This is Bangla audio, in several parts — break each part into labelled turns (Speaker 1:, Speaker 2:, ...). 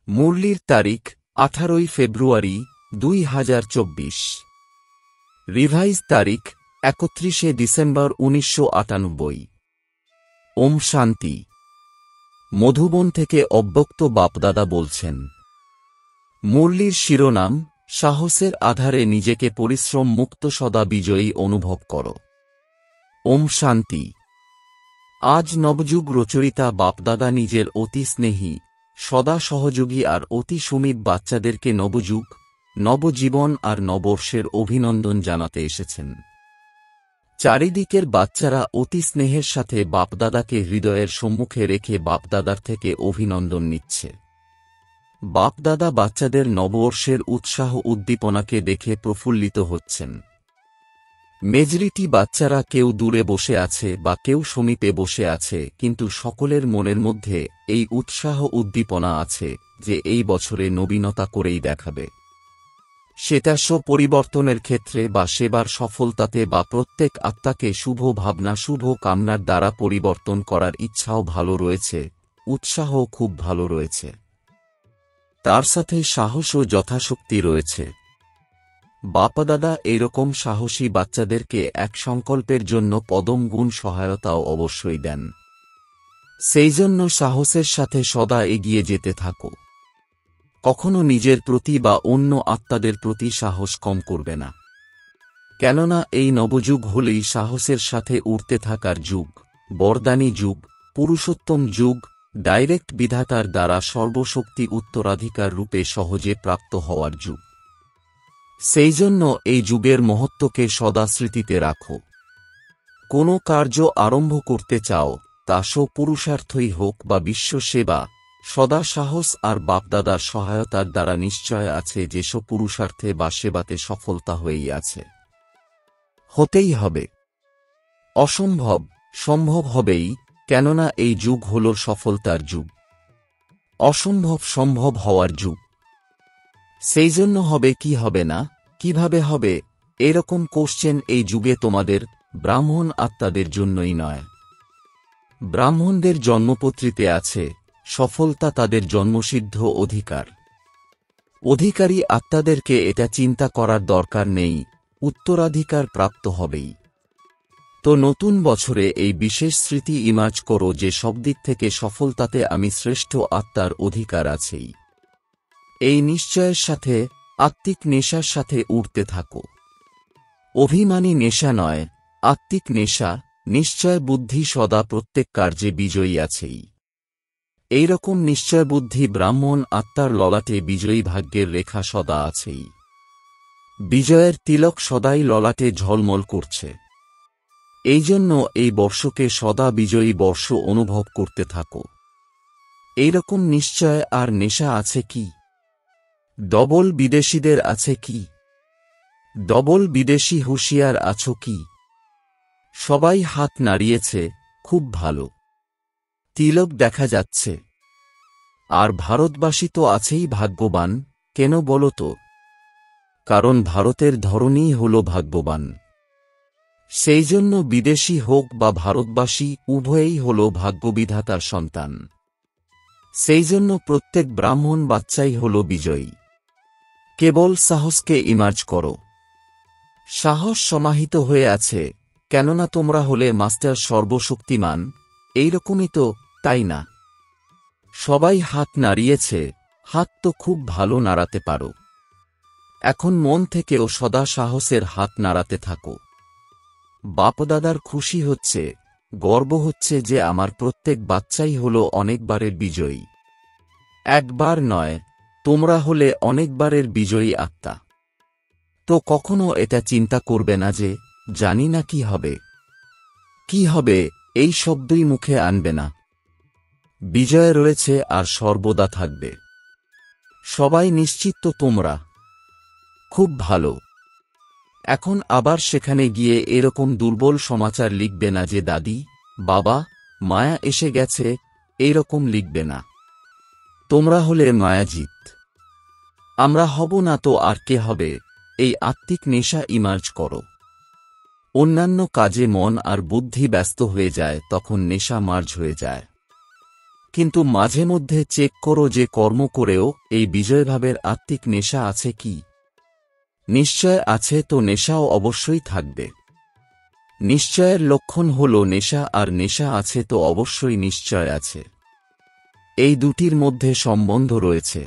Speaker 1: মুরলির তারিখ 18 ফেব্রুয়ারি 2024। রিভাইজ তারিখ 31 ডিসেম্বর 1998। ওম শান্তি। মধুবন থেকে অব্যক্ত বাপদাদা বলছেন। মুরলির শিরোনাম, সাহসের আধারে নিজেকে পরিশ্রম মুক্ত সদা বিজয়ী অনুভব করো। ওম শান্তি। আজ নবযুগ রচয়িতা বাপদাদা নিজের অতি স্নেহী, সদা সহযোগী আর অতি সুমিত বাচ্চাদেরকে নবযুগ, নবজীবন আর নববর্ষের অভিনন্দন জানাতে এসেছেন। চারিদিকের বাচ্চারা অতি স্নেহের সাথে বাপদাদাকে হৃদয়ের সম্মুখে রেখে বাপদাদার থেকে অভিনন্দন নিচ্ছে। বাপদাদা বাচ্চাদের নববর্ষের উৎসাহ উদ্দীপনাকে দেখে প্রফুল্লিত হচ্ছেন। মেজরিটি বাচ্চারা কেউ দূরে বসে আছে বা কেউ সমীপে বসে আছে, কিন্তু সকলের মনের মধ্যে এই উৎসাহ উদ্দীপনা আছে যে এই বছরে নবীনতা করেই দেখাবে। সেটা পরিবর্তনের ক্ষেত্রে বা সেবার সফলতাতে বা প্রত্যেক আত্মাকে শুভ ভাবনা শুভ কামনার দ্বারা পরিবর্তন করার ইচ্ছাও ভালো রয়েছে, উৎসাহও খুব ভালো রয়েছে। তার সাথে সাহসও যথাশক্তি রয়েছে। বাপদাদা এরকম সাহসী বাচ্চাদেরকে এক সংকল্পের জন্য পদম গুণ সহায়তাও অবশ্যই দেন। সেই জন্য সাহসের সাথে সদা এগিয়ে যেতে থাকো। কখনো নিজের প্রতি বা অন্য আত্মাদের প্রতি সাহস কম করবে না, কেননা এই নবযুগ হলেই সাহসের সাথে উঠতে থাকার যুগ, বরদানী যুগ, পুরুষোত্তম যুগ, ডাইরেক্ট বিধাতার দ্বারা সর্বশক্তি উত্তরাধিকার রূপে সহজে প্রাপ্ত হওয়ার যুগ। সেই জন্য এই যুগের মহত্বকে সদা স্মৃতিতে রাখো। কোনো কার্য আরম্ভ করতে চাও, তা পুরুষার্থই হোক বা বিশ্ব সেবা, সদা সাহস আর বাপদাদার সহায়তার দ্বারা নিশ্চয় আছে যে পুরুষার্থে বা সেবাতে সফলতা হয়েই আছে। হতেই হবে। অসম্ভব সম্ভব হবেই, কেননা এই যুগ হল সফলতার যুগ। অসম্ভব সম্ভব হওয়ার যুগ। সেই জন্য হবে কি হবে না, কিভাবে হবে, এরকম কোশ্চেন এই যুগে তোমাদের ব্রাহ্মণ আত্মাদের জন্যই নয়। ব্রাহ্মণদের জন্মপত্রিতে আছে, সফলতা তাদের জন্মসিদ্ধ অধিকার। অধিকারী আত্মাদেরকে এটা চিন্তা করার দরকার নেই, উত্তরাধিকার প্রাপ্ত হবেই। তো নতুন বছরে এই বিশেষ স্মৃতি ইমাজ করো যে সব দিক থেকে সফলতাতে আমি শ্রেষ্ঠ আত্মার অধিকার আছেই। এই নিশ্চয়ের সাথে আত্মিক নেশার সাথে উঠতে থাকো। অভিমানী নেশা নয়, আত্মিক নেশা, নিশ্চয় বুদ্ধি সদা প্রত্যেক কার্যে বিজয়ী আছেই। এইরকম নিশ্চয় বুদ্ধি ব্রাহ্মণ আত্মার ললাটে বিজয়ী ভাগ্যের রেখা সদা আছেই। বিজয়ের তিলক সদাই ললাটে ঝলমল করছে। এই জন্য এই বর্ষকে সদা বিজয়ী বর্ষ অনুভব করতে থাকো। এইরকম নিশ্চয় আর নেশা আছে কি? ডবল বিদেশীদের আছে কি? ডবল বিদেশি হুঁশিয়ার আছো কি? সবাই হাত নাড়িয়েছে, খুব ভালো। তিলক দেখা যাচ্ছে। আর ভারতবাসী তো আছেই ভাগ্যবান, কেন বলো তো? কারণ ভারতের ধরনই হল ভাগ্যবান। সেই জন্য বিদেশি হোক বা ভারতবাসী উভয়েই হল ভাগ্যবিধাতার সন্তান। সেই জন্য প্রত্যেক ব্রাহ্মণ বাচ্চাই হল বিজয়ী। কেবল সাহসকে ইমাজ করো। সাহস সমাহিত হয়ে আছে, কেননা তোমরা হলে মাস্টার সর্বশক্তিমান, এইরকমই তো, তাই না? সবাই হাত নাড়িয়েছে, হাত তো খুব ভালো নাড়াতে পারো। এখন মন থেকেও সদা সাহসের হাত নাড়াতে থাকো। বাপদাদার খুশি হচ্ছে, গর্ব হচ্ছে যে আমার প্রত্যেক বাচ্চাই হল অনেকবারের বিজয়ী। একবার নয়, তোমরা হলে অনেকবারের বিজয়ী আত্মা। তো কখনো এটা চিন্তা করবে না যে জানি না কি হবে, কি হবে, এই শব্দই মুখে আনবে না। বিজয় রয়েছে আর সর্বদা থাকবে। সবাই নিশ্চিত তো তোমরা? খুব ভালো। এখন আবার সেখানে গিয়ে এরকম দুর্বল সমাচার লিখবে না যে দাদি, বাবা, মায়া এসে গেছে, এইরকম লিখবে না। তোমরা হলে মায়াজিত। আমরা হব না তো আর কে হবে? এই আত্মিক নেশা ইমার্জ করো। অন্যান্য কাজে মন আর বুদ্ধি ব্যস্ত হয়ে যায়, তখন নেশা মার্জ হয়ে যায়। কিন্তু মাঝে মধ্যে চেক করো যে কর্ম করেও এই বিজয়ভাবের আত্মিক নেশা আছে কি। নিশ্চয় আছে তো নেশাও অবশ্যই থাকবে। নিশ্চয়ের লক্ষণ হল নেশা, আর নেশা আছে তো অবশ্যই নিশ্চয় আছে। এই দুটির মধ্যে সম্বন্ধ রয়েছে।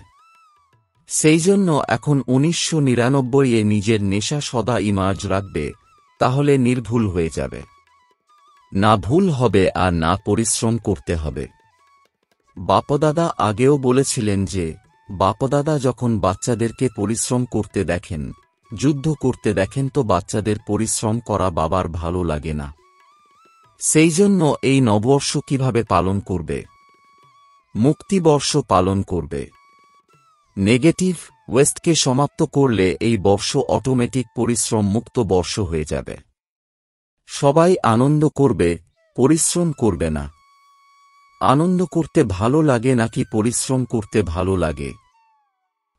Speaker 1: সেই জন্য এখন 1999-এ নিজের নেশা সদা ইমাজ রাখবে, তাহলে নির্ভুল হয়ে যাবে। না ভুল হবে আর না পরিশ্রম করতে হবে। বাপদাদা আগেও বলেছিলেন যে বাপদাদা যখন বাচ্চাদেরকে পরিশ্রম করতে দেখেন, যুদ্ধ করতে দেখেন, তো বাচ্চাদের পরিশ্রম করা বাবার ভালো লাগে না। সেই জন্য এই নববর্ষ কিভাবে পালন করবে? মুক্তিবর্ষ পালন করবে। নেগেটিভ ওয়েস্টকে সমাপ্ত করলে এই বর্ষ অটোমেটিক পরিশ্রম মুক্ত বর্ষ হয়ে যাবে। সবাই আনন্দ করবে, পরিশ্রম করবে না। আনন্দ করতে ভালো লাগে নাকি পরিশ্রম করতে ভালো লাগে?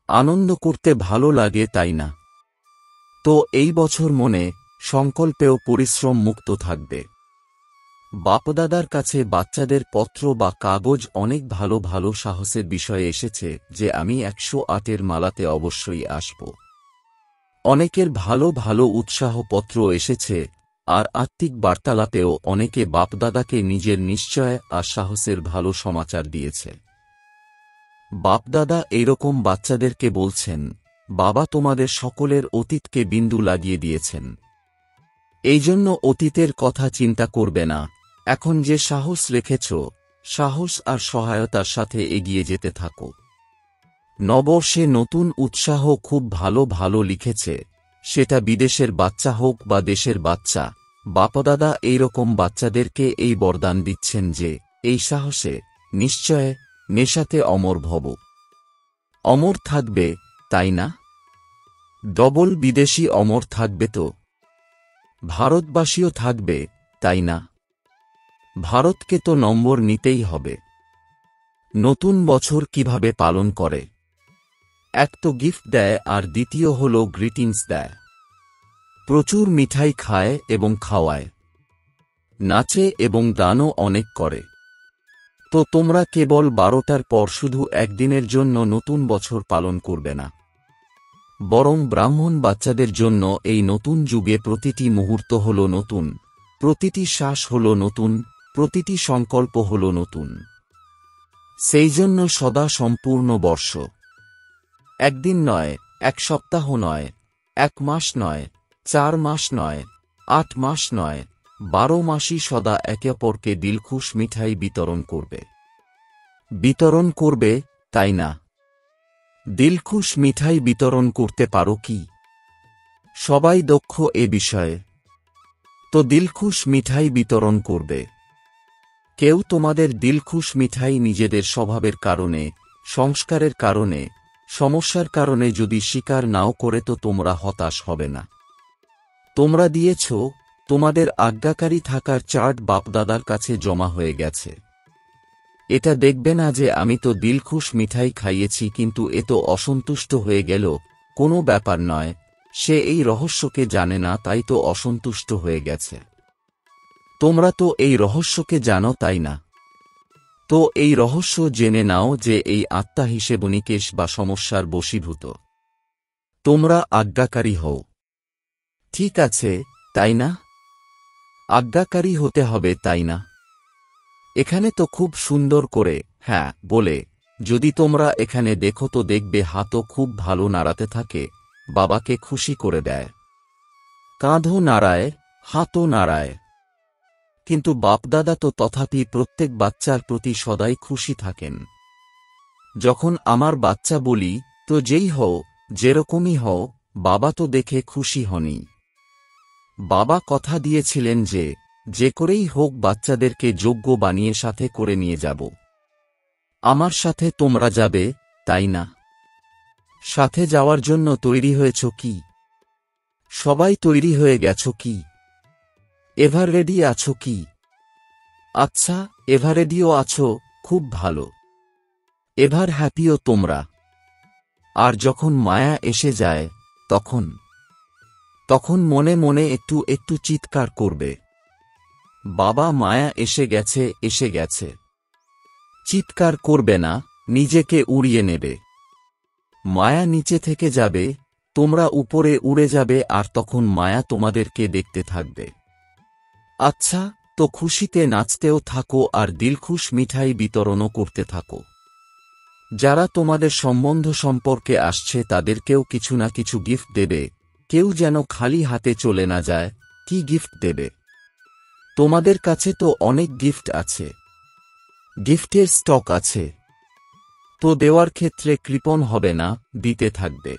Speaker 1: আনন্দ করতে ভালো লাগে, তাই না? তো এই বছর মনে সংকল্পেও পরিশ্রম মুক্ত থাকবে। বাপদাদার কাছে বাচ্চাদের পত্র বা কাগজ অনেক ভালো ভালো সাহসের বিষয়ে এসেছে যে আমি 108-এর মালাতে অবশ্যই আসব। অনেকের ভালো ভালো উৎসাহ পত্র এসেছে, আর আত্মিক বার্তালাপেও অনেকে বাপদাদাকে নিজের নিশ্চয় আর সাহসের ভালো সমাচার দিয়েছে। বাপদাদা এইরকম বাচ্চাদেরকে বলছেন, বাবা তোমাদের সকলের অতীতকে বিন্দু লাগিয়ে দিয়েছেন। এই জন্য অতীতের কথা চিন্তা করবে না, এখন যে সাহস রেখেছ, সাহস আর সহায়তার সাথে এগিয়ে যেতে থাকো। নববর্ষে নতুন উৎসাহ খুব ভালো ভালো লিখেছে, সেটা বিদেশের বাচ্চা হোক বা দেশের বাচ্চা। বাপদাদা এইরকম বাচ্চাদেরকে এই বরদান দিচ্ছেন যে এই সাহসে নিশ্চয় নেশাতে অমর ভব। অমর থাকবে, তাই না? ডবল বিদেশি অমর থাকবে তো? ভারতবাসীও থাকবে, তাই না? ভারতকে তো নম্বর নিতেই হবে। নতুন বছর কিভাবে পালন করে? এক তো গিফট দেয়, আর দ্বিতীয় হল গ্রিটিংস দেয়। প্রচুর মিঠাই খায় এবং খাওয়ায়, নাচে এবং দানও অনেক করে। তো তোমরা কেবল 12টার পর শুধু একদিনের জন্য নতুন বছর পালন করবে না, বরং ব্রাহ্মণ বাচ্চাদের জন্য এই নতুন যুগে প্রতিটি মুহূর্ত হল নতুন, প্রতিটি শ্বাস হল নতুন, প্রতিটি সংকল্প হল নতুন। সেই জন্য সদা সম্পূর্ণ বর্ষ, একদিন নয়, এক সপ্তাহ নয়, এক মাস নয়, 4 মাস নয়, 8 মাস নয়, 12 মাসই সদা একে অপরকে দিলখুশ মিঠাই বিতরণ করবে। বিতরণ করবে, তাই না? দিলখুশ মিঠাই বিতরণ করতে পারো কি? সবাই দক্ষ এ বিষয়ে। তো দিলখুশ মিঠাই বিতরণ করবে। কেউ তোমাদের দিলখুশ মিঠাই নিজেদের স্বভাবের কারণে, সংস্কারের কারণে, সমস্যার কারণে যদি স্বীকার নাও করে তো তোমরা হতাশ হবে না। তোমরা দিয়েছ, তোমাদের আজ্ঞাকারী থাকার চার্ট বাপদাদার কাছে জমা হয়ে গেছে। এটা দেখবে না যে আমি তো দিলখুশ মিঠাই খাইয়েছি কিন্তু এ তো অসন্তুষ্ট হয়ে গেল, কোনো ব্যাপার নয়, সে এই রহস্যকে জানে না তাই তো অসন্তুষ্ট হয়ে গেছে। তোমরা তো এই রহস্যকে জানো, তাই না? তো এই রহস্য জেনে নাও যে এই আত্মা হিসেবনিকেশ বা সমস্যার বশীভূত। তোমরা আজ্ঞাকারী হও। ঠিক আছে, তাই না? আজ্ঞাকারী হতে হবে, তাই না? এখানে তো খুব সুন্দর করে হ্যাঁ বলে, যদি তোমরা এখানে দেখো তো দেখবে হাতও খুব ভালো নাড়াতে থাকে, বাবাকে খুশি করে দেয়। কাঁধও নাড়ায়, হাতও নাড়ায়। কিন্তু বাপদাদা তো তথাপি প্রত্যেক বাচ্চার প্রতি সদাই খুশি থাকেন। যখন আমার বাচ্চা বলি, তো যেই হও, যেরকমই হও, বাবা তো দেখে খুশি হনই। বাবা কথা দিয়েছিলেন যে যে করেই হোক বাচ্চাদেরকে যোগ্য বানিয়ে সাথে করে নিয়ে যাব। আমার সাথে তোমরা যাবে, তাই না? সাথে যাওয়ার জন্য তৈরি হয়েছ কি? সবাই তৈরি হয়ে গেছ কি? এভার রেডি আছো কি? আচ্ছা, এভার রেডিও আছো, খুব ভালো। এভার হ্যাপিও তোমরা। আর যখন মায়া এসে যায়, তখন মনে মনে একটু একটু চিৎকার করবে, বাবা মায়া এসে গেছে, এসে গেছে। চিৎকার করবে না, নিজেকে উড়িয়ে নেবে। মায়া নিচে থেকে যাবে, তোমরা উপরে উড়ে যাবে আর তখন মায়া তোমাদেরকে দেখতে থাকবে। আচ্ছা, তো খুশিতে নাচতেও থাকো আর দিলখুশ মিঠাই বিতরণও করতে থাকো। যারা তোমাদের সম্বন্ধ সম্পর্কে আসছে তাদেরকেও কিছু না কিছু গিফট দেবে, কেউ যেন খালি হাতে চলে না যায়। কি গিফট দেবে? তোমাদের কাছে তো অনেক গিফট আছে, গিফটের স্টক আছে, তো দেওয়ার ক্ষেত্রে কৃপণ হবে না, দিতে থাকবে।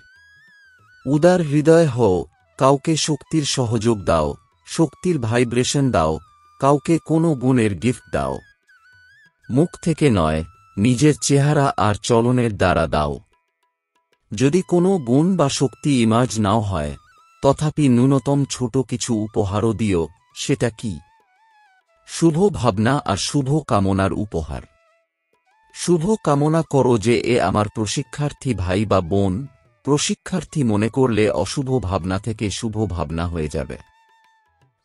Speaker 1: উদার হৃদয় হও, কাউকে শক্তির সহযোগ দাও, শক্তির ভাইব্রেশন দাও, কাউকে কোনো গুণের গিফট দাও। মুখ থেকে নয়, নিজের চেহারা আর চলনের দ্বারা দাও। যদি কোনো গুণ বা শক্তি ইমার্জ নাও হয়, তথাপি ন্যূনতম ছোট কিছু উপহারও দিও। সেটা কি? শুভ ভাবনা আর শুভ কামনার উপহার। শুভ কামনা করো যে এ আমার প্রশিক্ষার্থী ভাই বা বোন। প্রশিক্ষার্থী মনে করলে অশুভ ভাবনা থেকে শুভ ভাবনা হয়ে যাবে।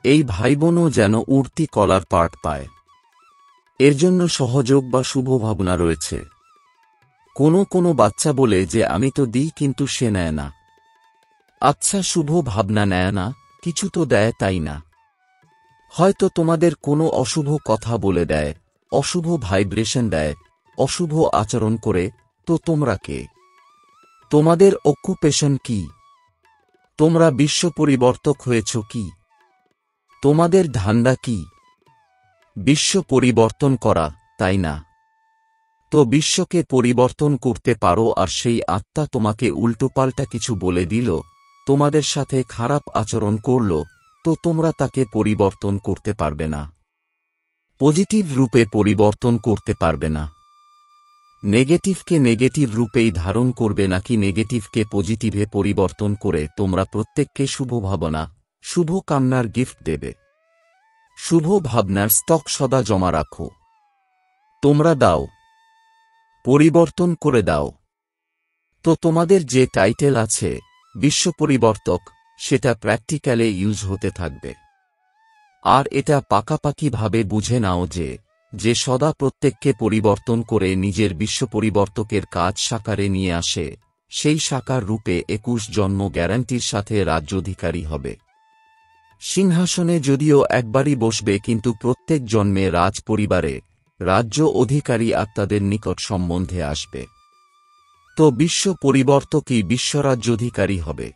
Speaker 1: এই ভাই বোনও যেন উড়তি কলার পার্ট পায়, এর জন্য সহযোগ বা শুভ ভাবনা রয়েছে। কোনো বাচ্চা বলে যে আমি তো দিই কিন্তু সে নেয় না। আচ্ছা, শুভ ভাবনা নেয় না, কিছু তো দেয়, তাই না? হয়তো তোমাদের কোনো অশুভ কথা বলে দেয়, অশুভ ভাইব্রেশন দেয়, অশুভ আচরণ করে। তো তোমরা কে? তোমাদের অকুপেশন কি? তোমরা বিশ্ব পরিবর্তক হয়েছ কি? তোমাদের ধান্দা কি? বিশ্ব পরিবর্তন করা, তাই না? তো বিশ্বকে পরিবর্তন করতে পারো আর সেই আত্মা তোমাকে উল্টোপাল্টা কিছু বলে দিল, তোমাদের সাথে খারাপ আচরণ করল, তো তোমরা তাকে পরিবর্তন করতে পারবে না। পজিটিভ রূপে পরিবর্তন করতে পারবে না। নেগেটিভকে নেগেটিভ রূপেই ধারণ করবে, নাকি নেগেটিভকে পজিটিভে পরিবর্তন করে তোমরা প্রত্যেককে শুভ ভাবনা, শুভ কামনার গিফট দেবে। শুভ ভাবনার স্টক সদা জমা রাখো। তোমরা দাও, পরিবর্তন করে দাও। তো তোমাদের যে টাইটেল আছে বিশ্ব পরিবর্তক, সেটা প্র্যাকটিক্যালে ইউজ হতে থাকবে। আর এটা পাকাপাকিভাবে বুঝে নাও যে সদা প্রত্যেককে পরিবর্তন করে নিজের বিশ্ব পরিবর্তকের কাজ সাকারে নিয়ে আসে, সেই সাকার রূপে 21 জন্ম গ্যারান্টির সাথে রাজ্যাধিকারী হবে। সিংহাসনে যদিও একবারই বসবে, কিন্তু প্রত্যেক জন্মে রাজ পরিবারে রাজ্য অধিকারী আত্মাদের নিকট সম্বন্ধে আসবে। তো বিশ্ব পরিবর্তকই বিশ্বরাজ্যাধিকারী হবে।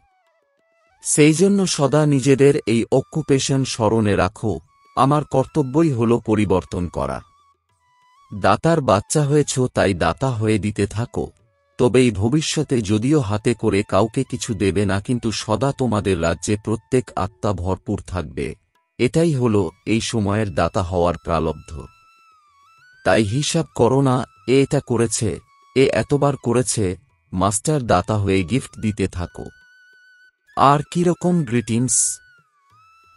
Speaker 1: সেই জন্য সদা নিজেদের এই অকুপেশন স্মরণে রাখো, আমার কর্তব্যই হল পরিবর্তন করা। দাতার বাচ্চা হয়েছ, তাই দাতা হয়ে দিতে থাকো। তবেই ভবিষ্যতে যদিও হাতে করে কাউকে কিছু দেবে না, কিন্তু সদা তোমাদের রাজ্যে প্রত্যেক আত্মা ভরপুর থাকবে। এটাই হল এই সময়ের দাতা হওয়ার প্রারব্ধ। তাই হিসাব করো না, এ এটা করেছে, এ এতবার করেছে, মাস্টার দাতা হয়ে গিফট দিতে থাকো। আর কিরকম গ্রিটিংস?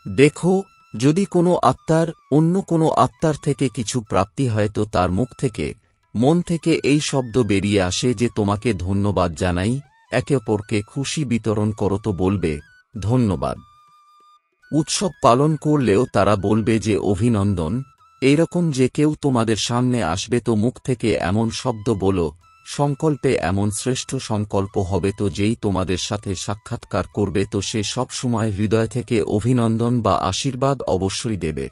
Speaker 1: দেখো, যদি কোনো আত্মার অন্য কোনো আত্মার থেকে কিছু প্রাপ্তি হয়, তো তার মুখ থেকে, মন থেকে এই শব্দ বেরিয়ে আসে যে তোমাকে ধন্যবাদ জানাই। একে অপরকে খুশি বিতরণ করো তো বলবে ধন্যবাদ। উৎসব পালন করলেও তারা বলবে যে অভিনন্দন। এইরকম যে কেউ তোমাদের সামনে আসবে তো মুখ থেকে এমন শব্দ বলো, সংকল্পে এমন শ্রেষ্ঠ সংকল্প হবে তো যেই তোমাদের সাথে সাক্ষাৎকার করবে তো সে সব সময় হৃদয় থেকে অভিনন্দন বা আশীর্বাদ অবশ্যই দেবে।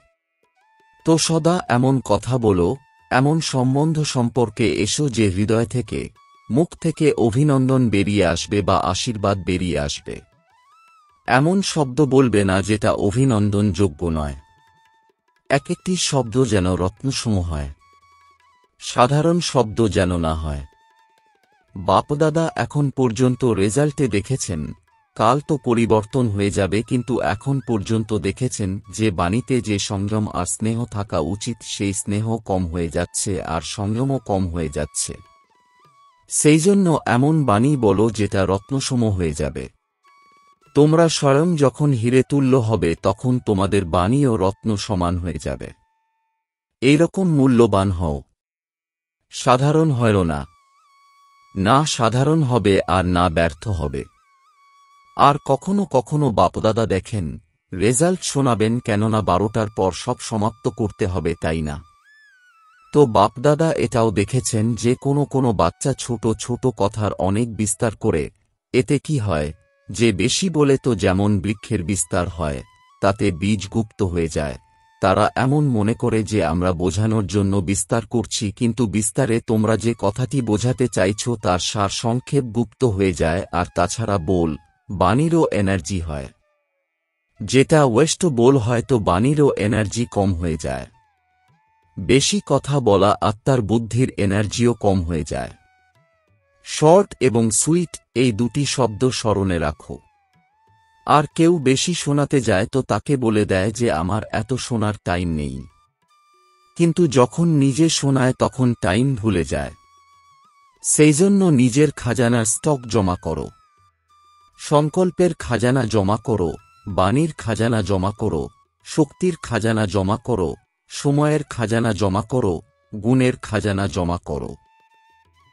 Speaker 1: তো সদা এমন কথা বলো, এমন সম্বন্ধ সম্পর্কে এসো যে হৃদয় থেকে, মুখ থেকে অভিনন্দন বেরিয়ে আসবে বা আশীর্বাদ বেরিয়ে আসবে। এমন শব্দ বলবে না যেটা অভিনন্দনযোগ্য নয়। এক একটি শব্দ যেন রত্নসম হয়, সাধারণ শব্দ যেন না হয়। বাপদাদা এখন পর্যন্ত রেজাল্টে দেখেছেন, কাল তো পরিবর্তন হয়ে যাবে, কিন্তু এখন পর্যন্ত দেখেছেন যে বাণীতে যে সংযম আর স্নেহ থাকা উচিত সেই স্নেহ কম হয়ে যাচ্ছে আর সংযমও কম হয়ে যাচ্ছে। সেই জন্য এমন বাণী বলো যেটা রত্নসম হয়ে যাবে। তোমরা স্বয়ং যখন হীরে তুল্য হবে তখন তোমাদের বাণীও রত্ন সমান হয়ে যাবে। এইরকম মূল্যবান হও, সাধারণ হয় না। না সাধারণ হবে আর না ব্যর্থ হবে। আর কখনো কখনো বাপদাদা দেখেন রেজাল্ট শোনাবেন, কেননা 12টার পর সব সমাপ্ত করতে হবে, তাই না? তো বাপদাদা এটাও দেখেছেন যে কোনো বাচ্চা ছোট ছোট কথার অনেক বিস্তার করে, এতে কি হয়, যে বেশি বলে তো যেমন বৃক্ষের বিস্তার হয়, তাতে বীজ গুপ্ত হয়ে যায়। তারা এমন মনে করে যে আমরা বোঝানোর জন্য বিস্তার করছি, কিন্তু বিস্তারে তোমরা যে কথাটি বোঝাতে চাইছো তার সার সংক্ষেপ গুপ্ত হয়ে যায়। আর তাছাড়া বাণীরও এনার্জি হয়, যেটা ওয়েস্ট বল হয়, তো বাণীরও এনার্জি কম হয়ে যায়। বেশি কথা বলা আত্মার বুদ্ধির এনার্জিও কম হয়ে যায়। শর্ট এবং সুইট এই দুটি শব্দ স্মরণে রাখো। আর কেউ বেশি শোনাতে যায় তো তাকে বলে দেয় যে আমার এত শোনার টাইম নেই, কিন্তু যখন নিজে শোনায় তখন টাইম ভুলে যায়। সেই জন্য নিজের খাজানার স্টক জমা করো, সংকল্পের খাজানা জমা করো, বাণীর খাজানা জমা করো, শক্তির খাজানা জমা করো, সময়ের খাজানা জমা করো, গুণের খাজানা জমা করো।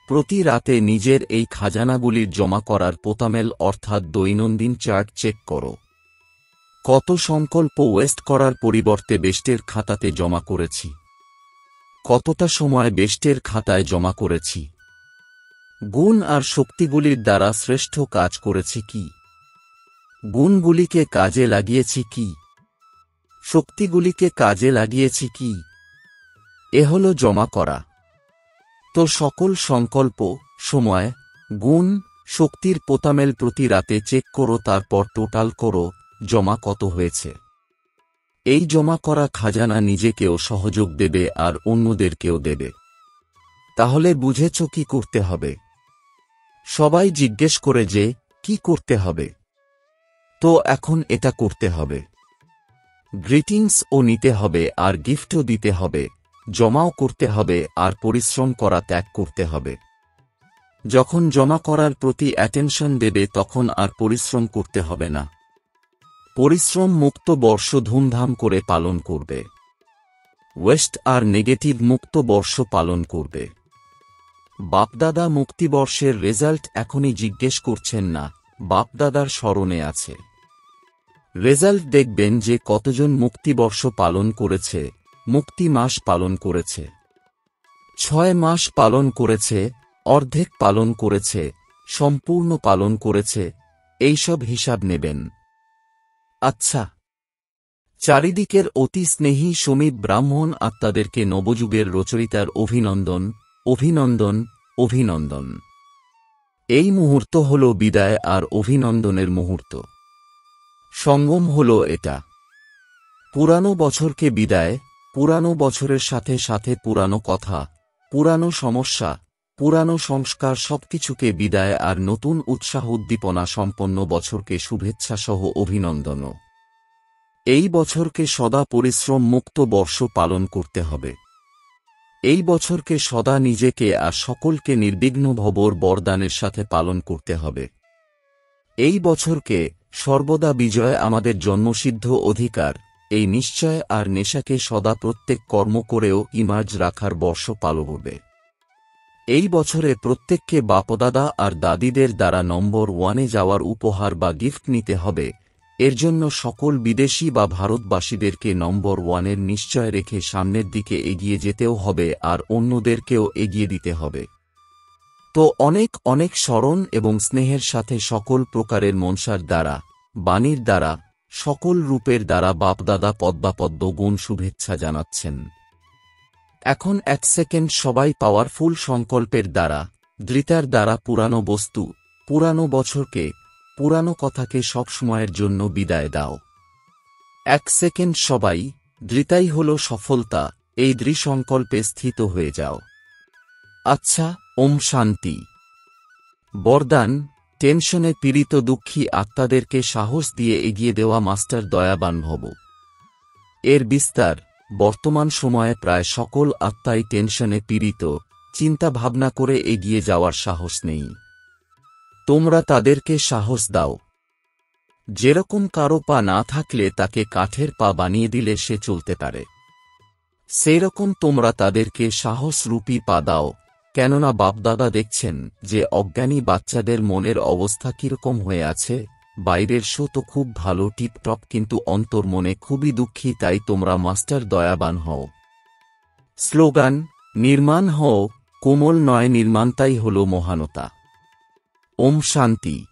Speaker 1: প্রতি রাতে নিজের এই খাজানাগুলির জমা করার পোতামেল অর্থাৎ দৈনন্দিন চার্ট চেক করো। কত সংকল্প ওয়েস্ট করার পরিবর্তে বেস্টের খাতাতে জমা করেছি, কতটা সময় বেস্টের খাতায় জমা করেছি, গুণ আর শক্তিগুলির দ্বারা শ্রেষ্ঠ কাজ করেছি কি, গুণগুলিকে কাজে লাগিয়েছি কি, শক্তিগুলিকে কাজে লাগিয়েছি কি। এ হল জমা করা। তো সকল সংকল্প, সময়, গুণ, শক্তির পোতামেল প্রতি রাতে চেক করো, তারপর টোটাল করো জমা কত হয়েছে। এই জমা করা খাজানা নিজেকেও সহযোগ দেবে আর অন্যদেরকেও দেবে। তাহলে বুঝেছ কি করতে হবে? সবাই জিজ্ঞেস করে যে কি করতে হবে, তো এখন এটা করতে হবে। গ্রিটিংসও নিতে হবে আর গিফটও দিতে হবে, জমাও করতে হবে আর পরিশ্রম করা ত্যাগ করতে হবে। যখন জমা করার প্রতি অ্যাটেনশন দেবে তখন আর পরিশ্রম করতে হবে না। পরিশ্রম মুক্ত বর্ষ ধুমধাম করে পালন করবে, ওয়েস্ট আর নেগেটিভ মুক্ত বর্ষ পালন করবে। বাপদাদা মুক্তিবর্ষের রেজাল্ট এখনই জিজ্ঞেস করছেন না, বাপদাদার স্মরণে আছে। রেজাল্ট দেখবেন যে কতজন মুক্তিবর্ষ পালন করেছে, মুক্তি মাস পালন করেছে, 6 মাস পালন করেছে, অর্ধেক পালন করেছে, সম্পূর্ণ পালন করেছে, এইসব হিসাব নেবেন। আচ্ছা, চারিদিকের অতি স্নেহী সমীপ ব্রাহ্মণ আত্মাদেরকে নবযুগের রচয়িতার অভিনন্দন, অভিনন্দন, অভিনন্দন। এই মুহূর্ত হল বিদায় আর অভিনন্দনের মুহূর্ত। সঙ্গম হল এটা। পুরানো বছরকে বিদায়, পুরানো বছরের সাথে সাথে পুরানো কথা, পুরানো সমস্যা, পুরানো সংস্কার সবকিছুকে বিদায় আর নতুন উৎসাহ উদ্দীপনা সম্পন্ন বছরকে শুভেচ্ছাসহ অভিনন্দনও। এই বছরকে সদা পরিশ্রম মুক্ত বর্ষ পালন করতে হবে। এই বছরকে সদা নিজেকে আর সকলকে নির্বিঘ্ন ভবর বরদানের সাথে পালন করতে হবে। এই বছরকে সর্বদা বিজয় আমাদের জন্মসিদ্ধ অধিকার, এই নিশ্চয় আর নেশাকে সদা প্রত্যেক কর্ম করেও ইমার্জ রাখার বর্ষ পালন হবে। এই বছরে প্রত্যেককে বাপদাদা আর দাদিদের দ্বারা নম্বর 1-এ যাওয়ার উপহার বা গিফট নিতে হবে। এর জন্য সকল বিদেশি বা ভারতবাসীদেরকে নম্বর 1-এর নিশ্চয় রেখে সামনের দিকে এগিয়ে যেতেও হবে আর অন্যদেরকেও এগিয়ে দিতে হবে। তো অনেক অনেক স্মরণ এবং স্নেহের সাথে সকল প্রকারের মনসার দ্বারা, বাণীর দ্বারা, সকল রূপের দ্বারা বাপদাদা পদ্মাপদ্ম গুণ শুভেচ্ছা জানাচ্ছেন। এখন 1 সেকেন্ড সবাই পাওয়ারফুল সংকল্পের দ্বারা, দৃতার দ্বারা পুরানো বস্তু, পুরানো বছরকে, পুরানো কথাকে সবসময়ের জন্য বিদায় দাও। 1 সেকেন্ড সবাই, দৃতাই হল সফলতা, এই দৃঢ়সংকল্পে স্থিত হয়ে যাও। আচ্ছা, ওম শান্তি। বরদান, টেনশনে পীড়িত দুঃখী আত্মাদেরকে সাহস দিয়ে এগিয়ে দেওয়া মাস্টার দয়াবান ভব। এর বিস্তার, বর্তমান সময়ে প্রায় সকল আত্মাই টেনশনে পীড়িত, চিন্তা ভাবনা করে এগিয়ে যাওয়ার সাহস নেই। তোমরা তাদেরকে সাহস দাও। যেরকম কারো পা না থাকলে তাকে কাঠের পা বানিয়ে দিলে সে চলতে পারে, সেইরকম তোমরা তাদেরকে সাহসরূপী পা দাও। কেননা বাপদাদা দেখছেন যে অজ্ঞানী বাচ্চাদের মনের অবস্থা কিরকম হয়ে আছে। বাইরের শো তো খুব ভালো টিপটপ, কিন্তু অন্তর মনে খুবই দুঃখী। তাই তোমরা মাস্টার দয়াবান হও। স্লোগান, নির্মাণ কোমল নয়, নির্মাণতাই হল মহানতা। ওম শান্তি।